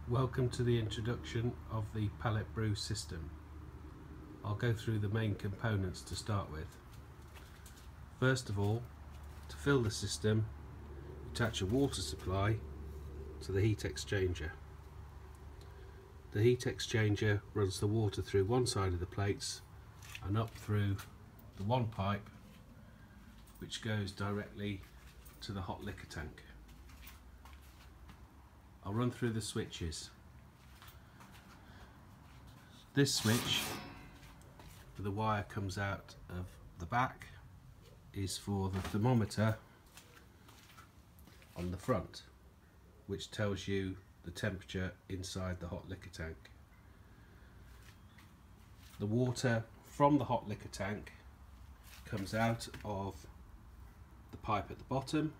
Welcome to the introduction of the Pallet Brew system. I'll go through the main components to start with. First of all, to fill the system, attach a water supply to the heat exchanger. The heat exchanger runs the water through one side of the plates and up through the one pipe which goes directly to the hot liquor tank. I'll run through the switches. This switch, where the wire comes out of the back, is for the thermometer on the front, which tells you the temperature inside the hot liquor tank. The water from the hot liquor tank comes out of the pipe at the bottom,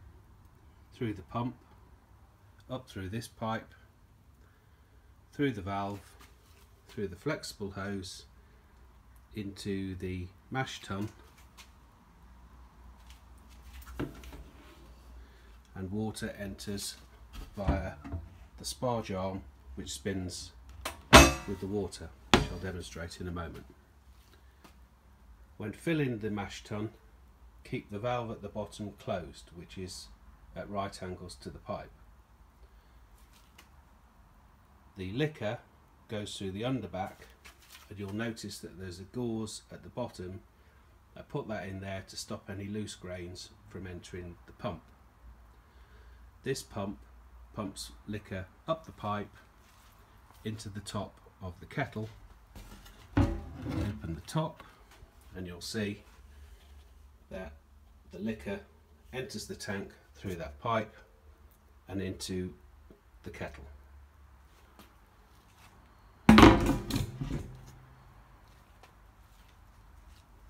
through the pump, up through this pipe, through the valve, through the flexible hose, into the mash tun, and water enters via the sparge arm which spins with the water, which I'll demonstrate in a moment. When filling the mash tun, keep the valve at the bottom closed, which is at right angles to the pipe. The liquor goes through the underback, and you'll notice that there's a gauze at the bottom. I put that in there to stop any loose grains from entering the pump. This pump pumps liquor up the pipe into the top of the kettle. Open the top and you'll see that the liquor enters the tank through that pipe and into the kettle.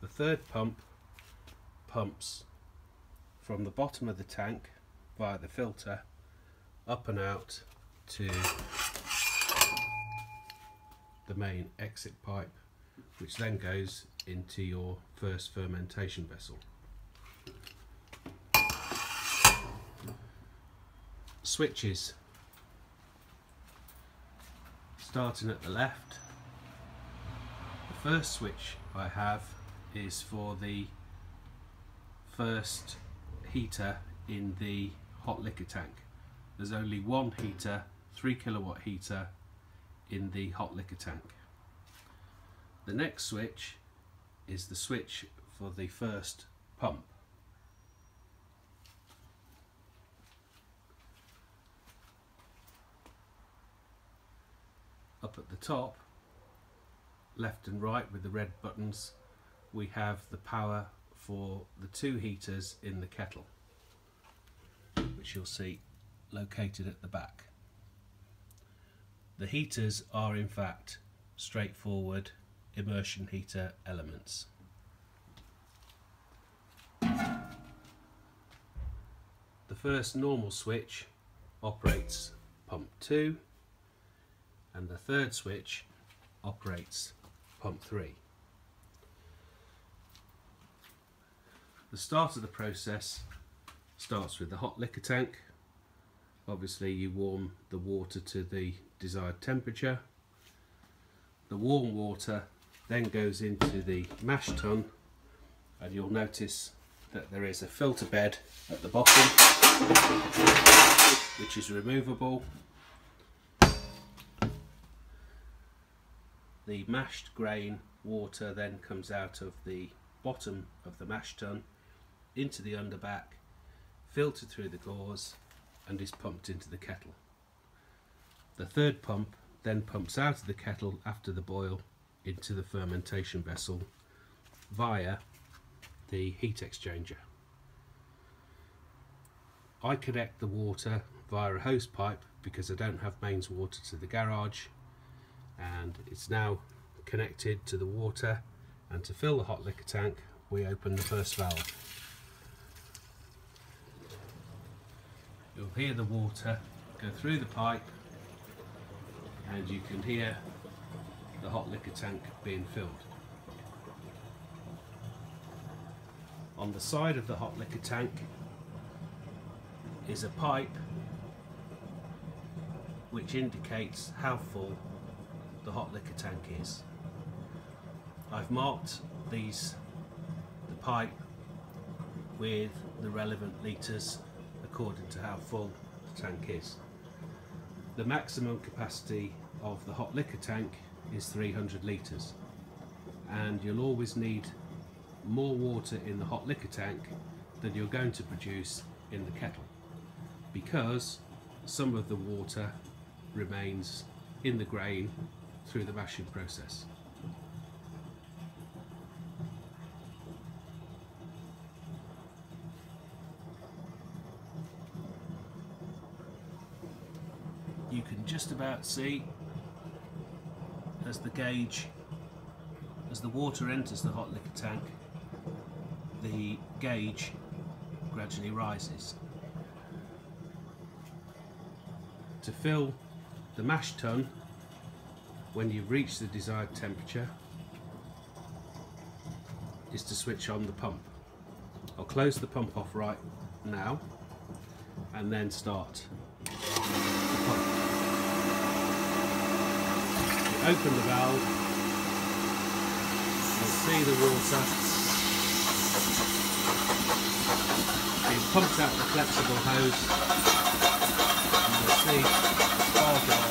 The third pump pumps from the bottom of the tank via the filter up and out to the main exit pipe, which then goes into your first fermentation vessel. Switches. Starting at the left, the first switch I have is for the first heater in the hot liquor tank. There's only one heater, 3 kilowatt heater, in the hot liquor tank. The next switch is the switch for the first pump. Up at the top, left and right with the red buttons, we have the power for the two heaters in the kettle, which you'll see located at the back. The heaters are in fact straightforward immersion heater elements. The first normal switch operates pump 2 and the third switch operates pump 3. The start of the process starts with the hot liquor tank. Obviously you warm the water to the desired temperature. The warm water then goes into the mash tun, and you'll notice that there is a filter bed at the bottom which is removable. The mashed grain water then comes out of the bottom of the mash tun into the underback, filtered through the gauze, and is pumped into the kettle. The third pump then pumps out of the kettle after the boil into the fermentation vessel via the heat exchanger. I connect the water via a hose pipe because I don't have mains water to the garage, and it's now connected to the water, and to fill the hot liquor tank we open the first valve. You'll hear the water go through the pipe and you can hear the hot liquor tank being filled. On the side of the hot liquor tank is a pipe which indicates how full the hot liquor tank is. I've marked the pipe with the relevant litres according to how full the tank is. The maximum capacity of the hot liquor tank is 300 litres, and you'll always need more water in the hot liquor tank than you're going to produce in the kettle, because some of the water remains in the grain through the mashing process. You can just about see as the water enters the hot liquor tank, the gauge gradually rises. To fill the mash tun, when you've reached the desired temperature, is to switch on the pump. I'll close the pump off right now and then start the pump. You open the valve, you'll see the water being pumped out the flexible hose, and you'll see the spark on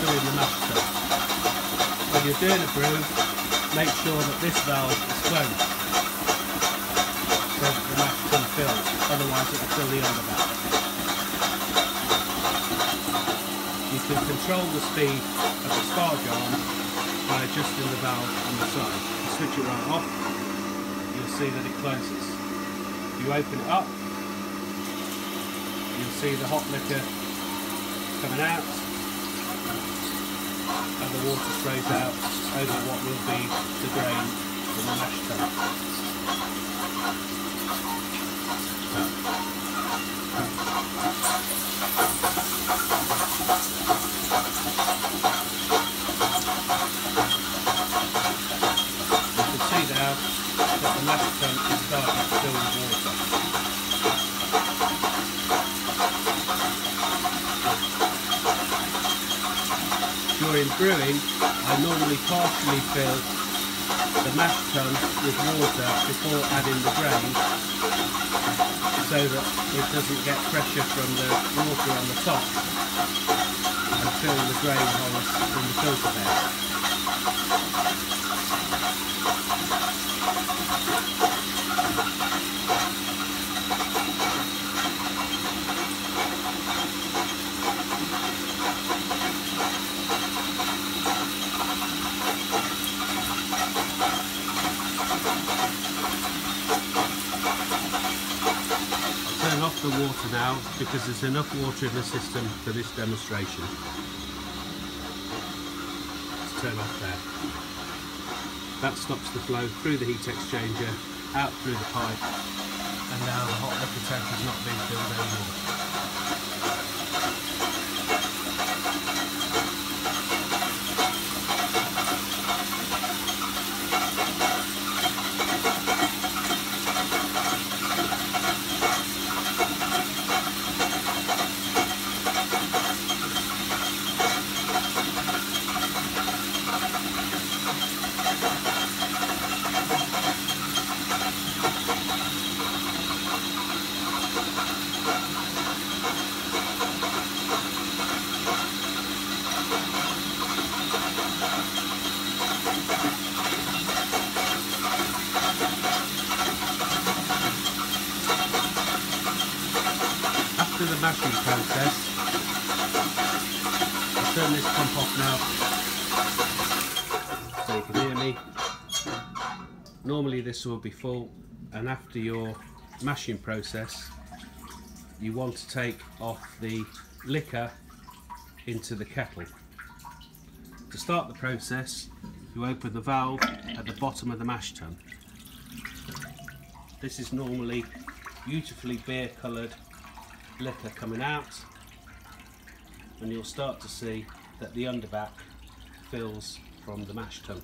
filling the mash tun. When you're doing a brew, make sure that this valve is closed so that the mash tun fills, otherwise it will fill the underback. You can control the speed of the spark arm by adjusting the valve on the side. You switch it right off, you'll see that it closes. You open it up, you'll see the hot liquor coming out, and the water sprays out over what will be the grain in the mash tun. You can see now that the mash tun is starting to fill with water. During brewing, I normally partially fill the mash tun with water before adding the grain, so that it doesn't get pressure from the water on the top and fill the grain holes in the filter bed. Turn off the water now, because there's enough water in the system for this demonstration. Let's turn off there. That stops the flow through the heat exchanger, out through the pipe, and now the hot liquor tank is not being filled anymore. After the mashing process, I'll turn this pump off now so you can hear me. Normally this will be full, and after your mashing process you want to take off the liquor into the kettle. To start the process, you open the valve at the bottom of the mash tun. This is normally beautifully beer coloured liquor coming out, and you'll start to see that the underback fills from the mash tun.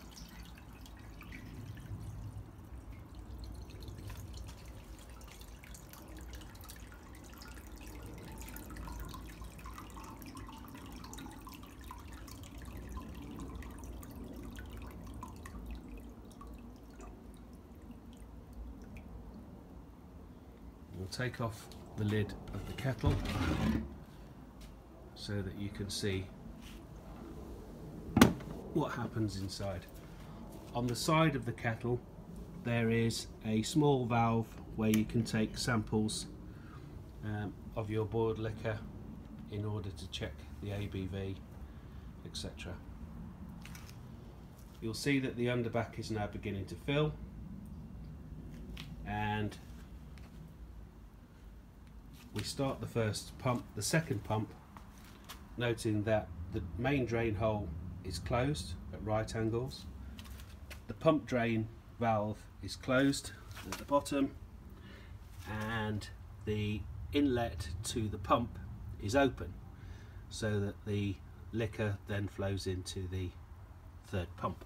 We'll take off the lid of the kettle so that you can see what happens inside. On the side of the kettle there is a small valve where you can take samples of your boiled liquor in order to check the ABV, etc. You'll see that the underback is now beginning to fill, and we start the first pump, the second pump, noting that the main drain hole is closed at right angles. The pump drain valve is closed at the bottom, and the inlet to the pump is open so that the liquor then flows into the third pump.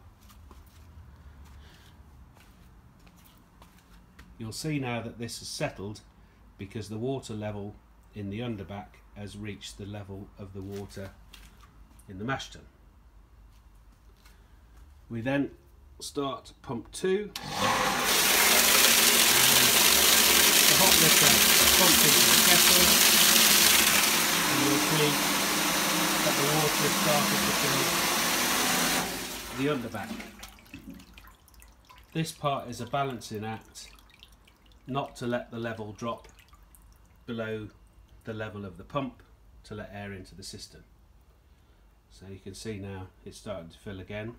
You'll see now that this has settled because the water level in the underback has reached the level of the water in the mash tun. We then start pump 2. The hot liquor is pumped into the kettle, and you'll see that the water has started to fill the underback. This part is a balancing act, not to let the level drop below the level of the pump, to let air into the system. So you can see now it's starting to fill again.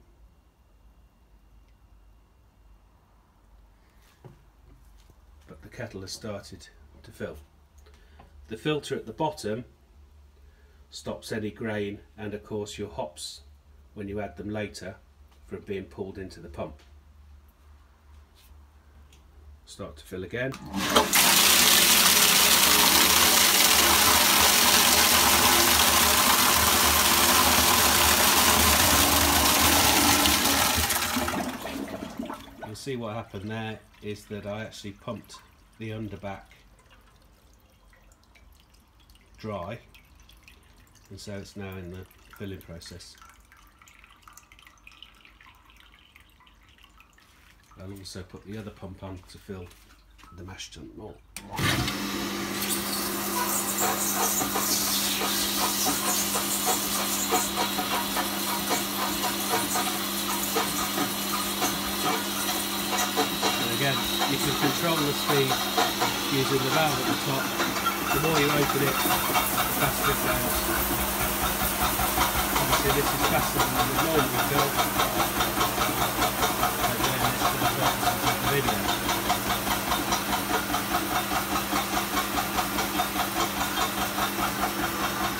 But the kettle has started to fill. The filter at the bottom stops any grain and of course your hops, when you add them later, from being pulled into the pump. Start to fill again. You'll see what happened there is that I actually pumped the underback dry, and so it's now in the filling process. I'll also put the other pump on to fill the mash tun more. And again, you can control the speed using the valve at the top. The more you open it, the faster it goes. Obviously this is faster than the normal fill. Video.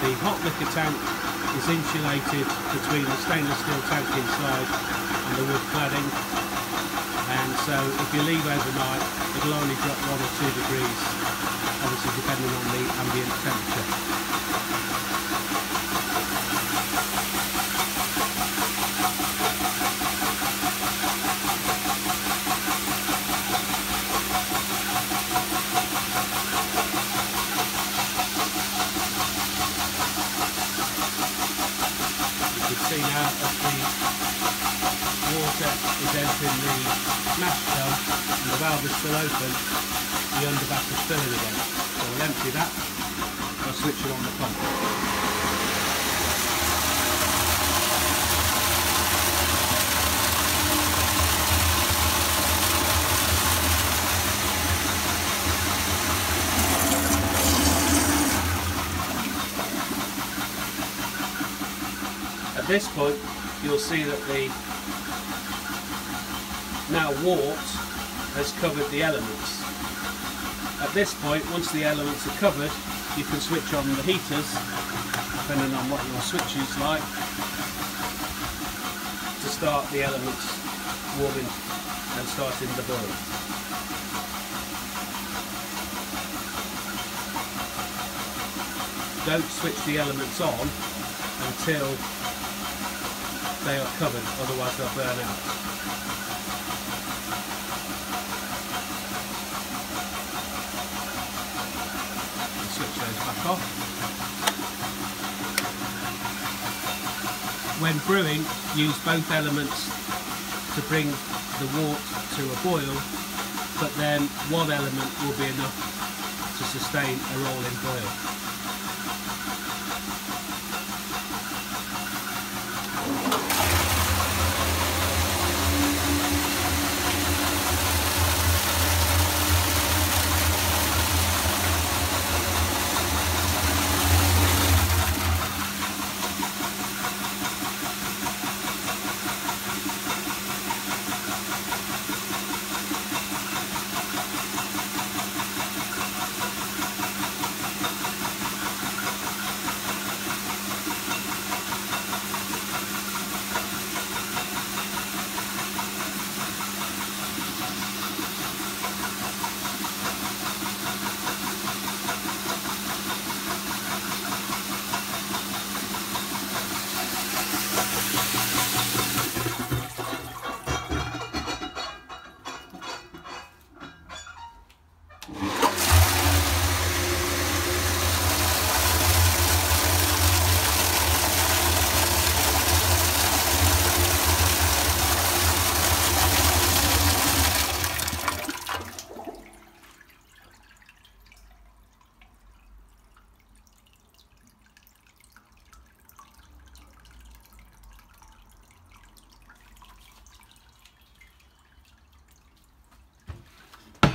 The hot liquor tank is insulated between the stainless steel tank inside and the wood cladding, and so if you leave overnight it'll only drop 1 or 2 degrees, obviously depending on the ambient temperature. See now as the water is entering the mash tun and the valve is still open, the underback is filling again. So we'll empty that by switching on the pump. At this point you'll see that the now wort has covered the elements. At this point, once the elements are covered, you can switch on the heaters, depending on what your switch is like, to start the elements warming and starting the boil. Don't switch the elements on until they are covered, otherwise they'll burn out. And switch those back off. When brewing, use both elements to bring the wort to a boil, but then one element will be enough sustain a rolling boil.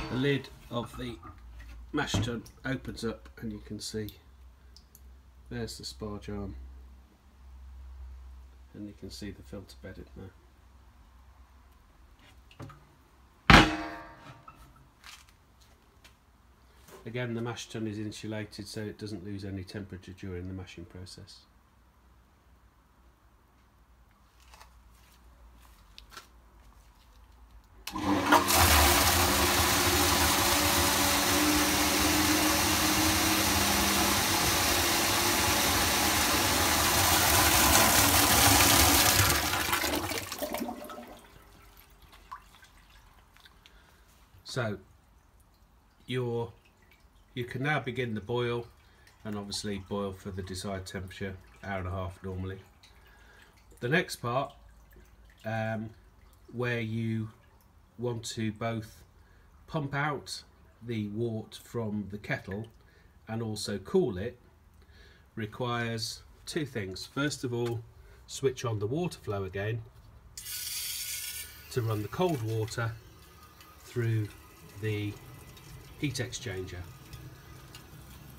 The lid of the mash tun opens up and you can see there's the sparge arm, and you can see the filter bedded now. Again, the mash tun is insulated so it doesn't lose any temperature during the mashing process. So you can now begin the boil, and obviously boil for the desired temperature, hour and a half normally. The next part, where you want to both pump out the wort from the kettle and also cool it, requires two things. First of all, switch on the water flow again to run the cold water through the heat exchanger.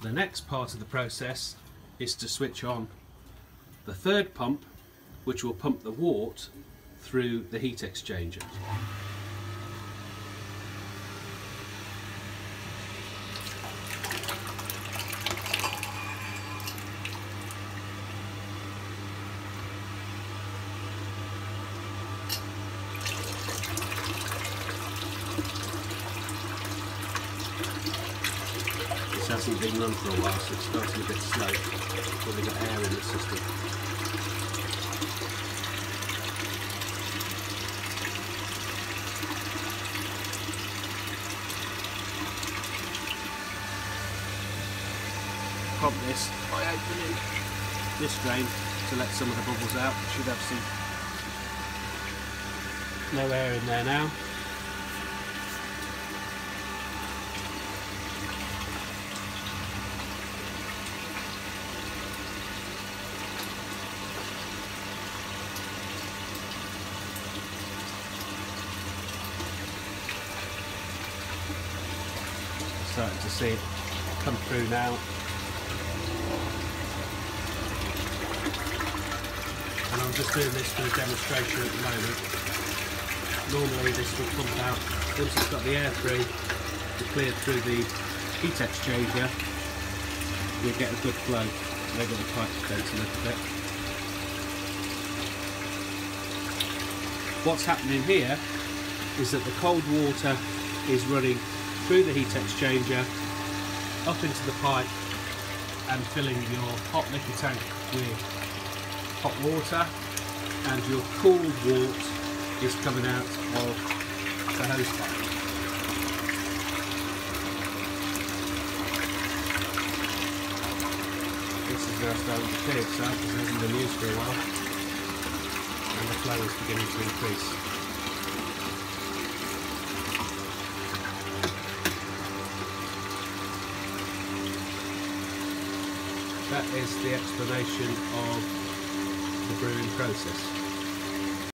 The next part of the process is to switch on the third pump, which will pump the wort through the heat exchanger. Hasn't been run for a while, so it's starting a bit slow. Probably got air in the system. Pump this by opening this drain to let some of the bubbles out. You should have some no air in there now. Starting to see it come through now, and I'm just doing this for a demonstration at the moment. Normally this will pump out once it's got the air free to clear through the heat exchanger. You'll get a good flow. Maybe the pipe's bent a little bit. What's happening here is that the cold water is running through the heat exchanger up into the pipe and filling your hot liquor tank with hot water, and your cooled wort is coming out of the hose pipe. This is now starting to clear itself because it hasn't been used for a while, and the flow is beginning to increase. that is the explanation of the brewing process.